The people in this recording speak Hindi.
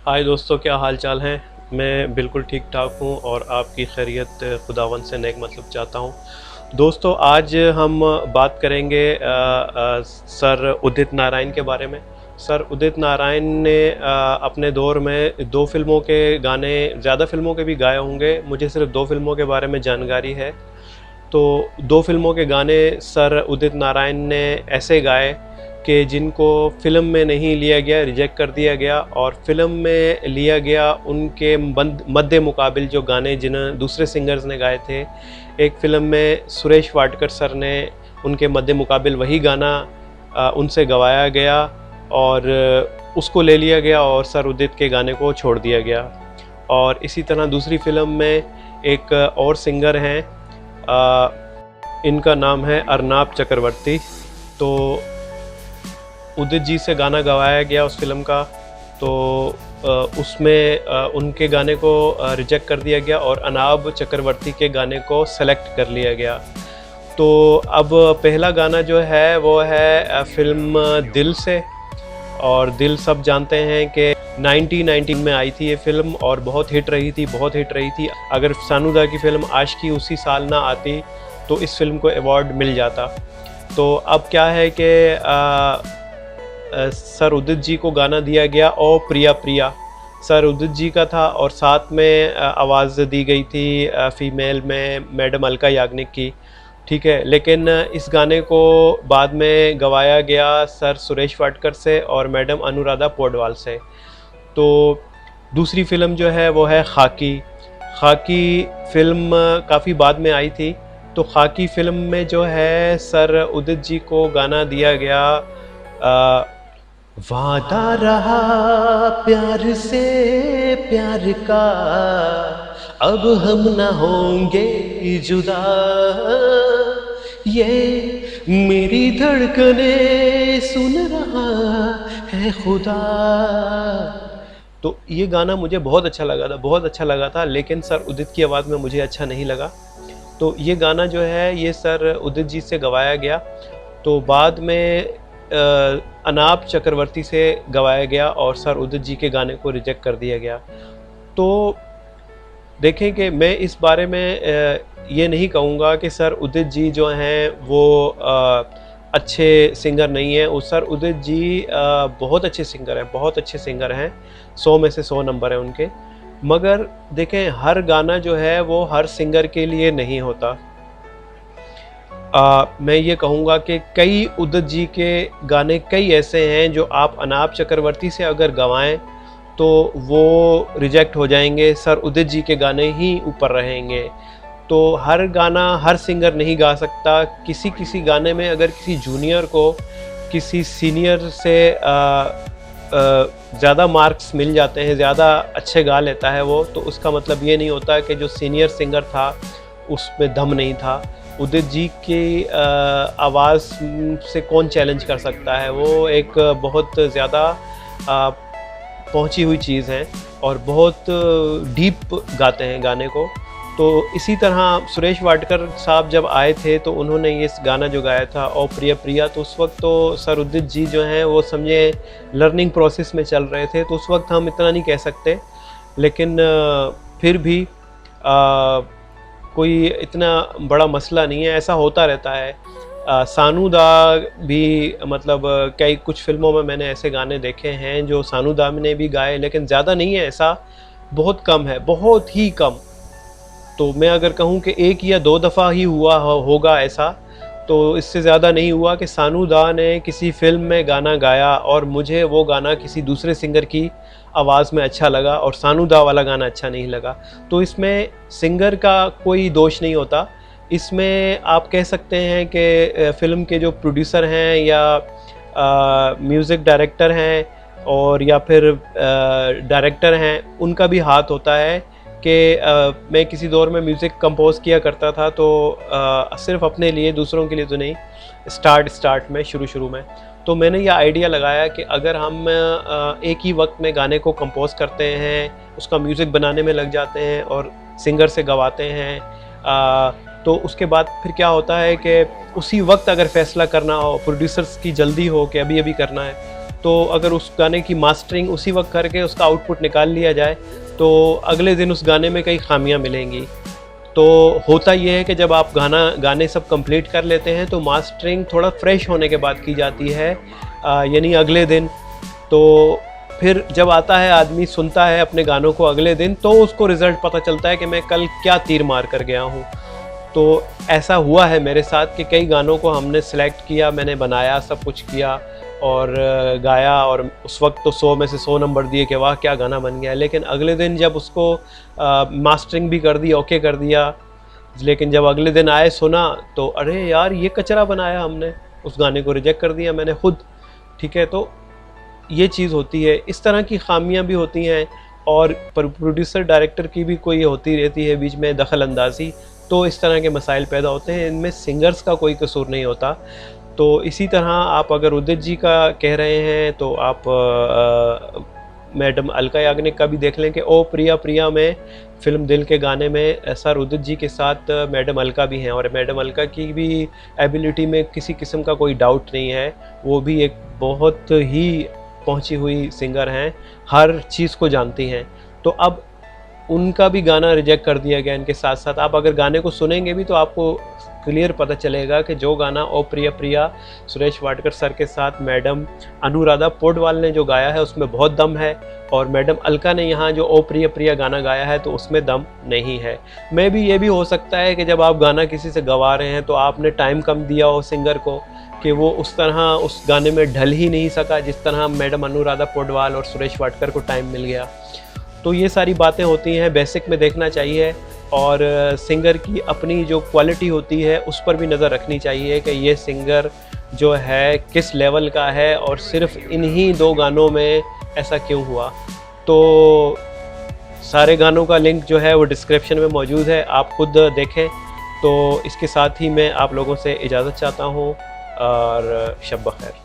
हाय दोस्तों, क्या हाल चाल हैं। मैं बिल्कुल ठीक ठाक हूँ और आपकी खैरियत खुदावंद से नेक मतलब चाहता हूँ। दोस्तों, आज हम बात करेंगे सर उदित नारायण के बारे में। सर उदित नारायण ने अपने दौर में दो फिल्मों के गाने, ज़्यादा फिल्मों के भी गाए होंगे, मुझे सिर्फ दो फिल्मों के बारे में जानकारी है। तो दो फिल्मों के गाने सर उदित नारायण ने ऐसे गाए कि जिनको फ़िल्म में नहीं लिया गया, रिजेक्ट कर दिया गया, और फिल्म में लिया गया उनके मद्दे मुकाबिल जो गाने जिन दूसरे सिंगर्स ने गाए थे। एक फ़िल्म में सुरेश वाडकर सर ने उनके मद्दे मुकाबिल वही गाना उनसे गवाया गया और उसको ले लिया गया और सर उदित के गाने को छोड़ दिया गया। और इसी तरह दूसरी फिल्म में एक और सिंगर हैं, इनका नाम है अर्नाब चक्रवर्ती। तो उदित जी से गाना गवाया गया उस फिल्म का, तो उसमें उनके गाने को रिजेक्ट कर दिया गया और अर्नाब चक्रवर्ती के गाने को सेलेक्ट कर लिया गया। तो अब पहला गाना जो है वो है फिल्म दिल से, और दिल सब जानते हैं कि 1919 में आई थी ये फिल्म और बहुत हिट रही थी, बहुत हिट रही थी। अगर सानू दा की फिल्म आशिकी उसी साल ना आती तो इस फिल्म को अवार्ड मिल जाता। तो अब क्या है कि सर उदित जी को गाना दिया गया ओ प्रिया प्रिया, सर उदित जी का था, और साथ में आवाज़ दी गई थी फीमेल में मैडम अलका याग्निक की, ठीक है। लेकिन इस गाने को बाद में गवाया गया सर सुरेश वाडकर से और मैडम अनुराधा पौडवाल से। तो दूसरी फिल्म जो है वो है खाकी। खाकी फिल्म काफ़ी बाद में आई थी। तो खाकी फिल्म में जो है सर उदित जी को गाना दिया गया वादा रहा प्यार से प्यार का, अब हम ना होंगे जुदा, ये मेरी धड़कने सुन रहा है खुदा। तो ये गाना मुझे बहुत अच्छा लगा था, बहुत अच्छा लगा था, लेकिन सर उदित की आवाज़ में मुझे अच्छा नहीं लगा। तो ये गाना जो है ये सर उदित जी से गवाया गया। तो बाद में अर्नाब चक्रवर्ती से गवाया गया और सर उदित जी के गाने को रिजेक्ट कर दिया गया। तो देखें कि मैं इस बारे में ये नहीं कहूँगा कि सर उदित जी जो हैं वो अच्छे सिंगर नहीं हैं। सर उदित जी बहुत अच्छे सिंगर हैं, बहुत अच्छे सिंगर हैं, 100 में से 100 नंबर हैं उनके। मगर देखें, हर गाना जो है वो हर सिंगर के लिए नहीं होता। मैं ये कहूँगा कि कई उदित जी के गाने कई ऐसे हैं जो आप अर्नाब चक्रवर्ती से अगर गवाएं तो वो रिजेक्ट हो जाएंगे, सर उदित जी के गाने ही ऊपर रहेंगे। तो हर गाना हर सिंगर नहीं गा सकता। किसी किसी गाने में अगर किसी जूनियर को किसी सीनियर से ज़्यादा मार्क्स मिल जाते हैं, ज़्यादा अच्छे गा लेता है वो, तो उसका मतलब ये नहीं होता कि जो सीनियर सिंगर था उसमें दम नहीं था। उदित जी की आवाज़ से कौन चैलेंज कर सकता है, वो एक बहुत ज़्यादा पहुंची हुई चीज़ है और बहुत डीप गाते हैं गाने को। तो इसी तरह सुरेश वाडकर साहब जब आए थे तो उन्होंने ये गाना जो गाया था ओ प्रिया प्रिया, तो उस वक्त तो सर उदित जी जो हैं वो समझे लर्निंग प्रोसेस में चल रहे थे, तो उस वक्त हम इतना नहीं कह सकते। लेकिन फिर भी कोई इतना बड़ा मसला नहीं है, ऐसा होता रहता है। सानू दा भी मतलब कई कुछ फिल्मों में मैंने ऐसे गाने देखे हैं जो सानू दा ने भी गाए, लेकिन ज़्यादा नहीं है, ऐसा बहुत कम है, बहुत ही कम। तो मैं अगर कहूँ कि एक या दो दफ़ा ही हुआ होगा ऐसा, तो इससे ज़्यादा नहीं हुआ कि सानू दा ने किसी फिल्म में गाना गाया और मुझे वो गाना किसी दूसरे सिंगर की आवाज़ में अच्छा लगा और सानू दा वाला गाना अच्छा नहीं लगा। तो इसमें सिंगर का कोई दोष नहीं होता। इसमें आप कह सकते हैं कि फ़िल्म के जो प्रोड्यूसर हैं या म्यूज़िक डायरेक्टर हैं और या फिर डायरेक्टर हैं, उनका भी हाथ होता है कि मैं किसी दौर में म्यूज़िक कंपोज़ किया करता था, तो सिर्फ अपने लिए, दूसरों के लिए तो नहीं, स्टार्ट में शुरू में। तो मैंने ये आइडिया लगाया कि अगर हम एक ही वक्त में गाने को कंपोज़ करते हैं, उसका म्यूज़िक बनाने में लग जाते हैं और सिंगर से गवाते हैं, तो उसके बाद फिर क्या होता है कि उसी वक्त अगर फ़ैसला करना हो, प्रोड्यूसर्स की जल्दी हो कि अभी अभी करना है, तो अगर उस गाने की मास्टरिंग उसी वक्त करके उसका आउटपुट निकाल लिया जाए तो अगले दिन उस गाने में कई खामियां मिलेंगी। तो होता ये है कि जब आप गाने सब कंप्लीट कर लेते हैं तो मास्टरिंग थोड़ा फ्रेश होने के बाद की जाती है, यानी अगले दिन। तो फिर जब आता है आदमी सुनता है अपने गानों को अगले दिन, तो उसको रिज़ल्ट पता चलता है कि मैं कल क्या तीर मार कर गया हूँ। तो ऐसा हुआ है मेरे साथ कि कई गानों को हमने सेलेक्ट किया, मैंने बनाया, सब कुछ किया और गाया, और उस वक्त तो 100 में से 100 नंबर दिए कि वाह क्या गाना बन गया। लेकिन अगले दिन जब उसको मास्टरिंग भी कर दी, ओके कर दिया, लेकिन जब अगले दिन आए सुना तो अरे यार ये कचरा बनाया हमने, उस गाने को रिजेक्ट कर दिया मैंने खुद। ठीक है, तो ये चीज़ होती है, इस तरह की खामियां भी होती हैं। और प्रोड्यूसर डायरेक्टर की भी कोई होती रहती है बीच में दखल अंदाज़ी, तो इस तरह के मसाइल पैदा होते हैं। इनमें सिंगर्स का कोई कसूर नहीं होता। तो इसी तरह आप अगर उदित जी का कह रहे हैं तो आप मैडम अलका याग्निक का भी देख लें कि ओ प्रिया प्रिया में, फिल्म दिल के गाने में सर उदित जी के साथ मैडम अलका भी हैं, और मैडम अलका की भी एबिलिटी में किसी किस्म का कोई डाउट नहीं है। वो भी एक बहुत ही पहुंची हुई सिंगर हैं, हर चीज़ को जानती हैं। तो अब उनका भी गाना रिजेक्ट कर दिया गया। इनके साथ साथ आप अगर गाने को सुनेंगे भी तो आपको क्लियर पता चलेगा कि जो गाना ओ प्रिया प्रिया सुरेश वाडकर सर के साथ मैडम अनुराधा पौडवाल ने जो गाया है उसमें बहुत दम है, और मैडम अलका ने यहाँ जो ओ प्रिया प्रिया गाना गाया है तो उसमें दम नहीं है। मैं भी ये भी हो सकता है कि जब आप गाना किसी से गवा रहे हैं तो आपने टाइम कम दिया हो सिंगर को, कि वो उस तरह उस गाने में ढल ही नहीं सका जिस तरह मैडम अनुराधा पौडवाल और सुरेश वाडकर को टाइम मिल गया। तो ये सारी बातें होती हैं, बेसिक में देखना चाहिए, और सिंगर की अपनी जो क्वालिटी होती है उस पर भी नज़र रखनी चाहिए कि ये सिंगर जो है किस लेवल का है, और सिर्फ इन्हीं 2 गानों में ऐसा क्यों हुआ। तो सारे गानों का लिंक जो है वो डिस्क्रिप्शन में मौजूद है, आप खुद देखें। तो इसके साथ ही मैं आप लोगों से इजाज़त चाहता हूँ, और शब बखैर।